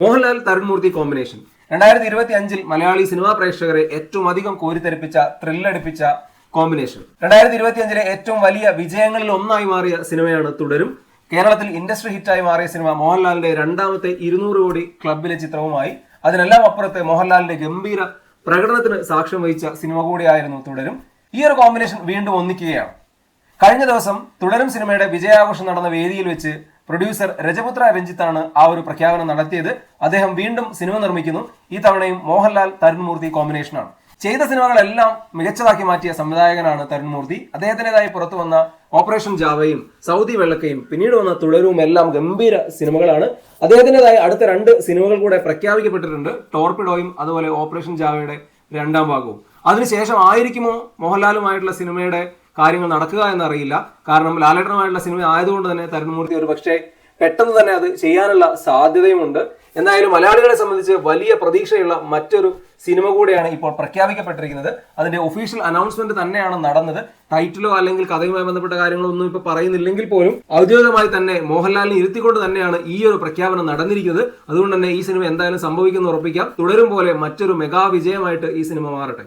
Mohanlal Tharun Moorthy combination 2025 Malayali cinema പ്രേക്ഷകരെ ഏറ്റവും അധികം കോരിത്തെരിപ്പിച്ച ത്രില്ലടിപ്പിച്ച കോമ്പിനേഷൻ. 2025 ഏറ്റവും വലിയ വിജയങ്ങളിൽ ഒന്നായി മാറിയ സിനിമയാണ് തുടരും. കേരളത്തിൽ ഇൻഡസ്ട്രി ഹിറ്റായി മാറിയ സിനിമ മോഹൻലാലിന്റെ രണ്ടാമത്തെ 200 കോടി ക്ലബിലെ ചിത്രവുമായി അതിനെല്ലാം അപ്പുറത്ത് മോഹൻലാലിന്റെ ഗംഭീര പ്രകടനത്തിന് സാക്ഷ്യം വഹിച്ച സിനിമ കൂടിയായിരുന്നു തുടരും. ഈ ഒരു കോമ്പിനേഷൻ വീണ്ടും ഒന്നിക്കുകയാണ്. കഴിഞ്ഞ ദിവസം തുടരും സിനിമയുടെ വിജയാഘോഷം നടന്ന വേദിയിൽ വെച്ച് പ്രൊഡ്യൂസർ രജപുത്ര രഞ്ജിത്താണ് ആ ഒരു പ്രഖ്യാപനം നടത്തിയത്. അദ്ദേഹം വീണ്ടും സിനിമ നിർമ്മിക്കുന്നു. ഈ തവണയും മോഹൻലാൽ തരുൺമൂർത്തി കോമ്പിനേഷനാണ്. ചെയ്ത സിനിമകളെല്ലാം മികച്ചതാക്കി മാറ്റിയ സംവിധായകനാണ് തരുൺമൂർത്തി. അദ്ദേഹത്തിൻ്റെതായി പുറത്തു വന്ന ഓപ്പറേഷൻ ജാവയും സൗദി വെള്ളക്കയും പിന്നീട് വന്ന തുടരും എല്ലാം ഗംഭീര സിനിമകളാണ്. അദ്ദേഹത്തിൻ്റെതായി അടുത്ത 2 സിനിമകൾ കൂടെ പ്രഖ്യാപിക്കപ്പെട്ടിട്ടുണ്ട്. ടോർപിഡോയും അതുപോലെ ഓപ്പറേഷൻ ജാവയുടെ 2ാം ഭാഗവും. അതിനുശേഷം ആയിരിക്കുമോ മോഹൻലാലുമായിട്ടുള്ള സിനിമയുടെ കാര്യങ്ങൾ നടക്കുക എന്നറിയില്ല. കാരണം ലാലേട്ടനുമായിട്ടുള്ള സിനിമ ആയതുകൊണ്ട് തന്നെ തരുൺമൂർത്തി ഒരു പക്ഷേ പെട്ടെന്ന് തന്നെ അത് ചെയ്യാനുള്ള സാധ്യതയുമുണ്ട്. എന്തായാലും മലയാളികളെ സംബന്ധിച്ച് വലിയ പ്രതീക്ഷയുള്ള മറ്റൊരു സിനിമ കൂടെയാണ് ഇപ്പോൾ പ്രഖ്യാപിക്കപ്പെട്ടിരിക്കുന്നത്. അതിന്റെ ഒഫീഷ്യൽ അനൗൺസ്മെന്റ് തന്നെയാണ് നടന്നത്. ടൈറ്റിലോ അല്ലെങ്കിൽ കഥയുമായി ബന്ധപ്പെട്ട കാര്യങ്ങളൊന്നും ഇപ്പൊ പറയുന്നില്ലെങ്കിൽ പോലും ഔദ്യോഗികമായി തന്നെ മോഹൻലാലിനെ ഇരുത്തിക്കൊണ്ട് തന്നെയാണ് ഈ ഒരു പ്രഖ്യാപനം നടന്നിരിക്കുന്നത്. അതുകൊണ്ട് തന്നെ ഈ സിനിമ എന്തായാലും സംഭവിക്കുമെന്ന് ഉറപ്പിക്കാം. തുടരും പോലെ മറ്റൊരു മെഗാ വിജയമായിട്ട് ഈ സിനിമ മാറട്ടെ.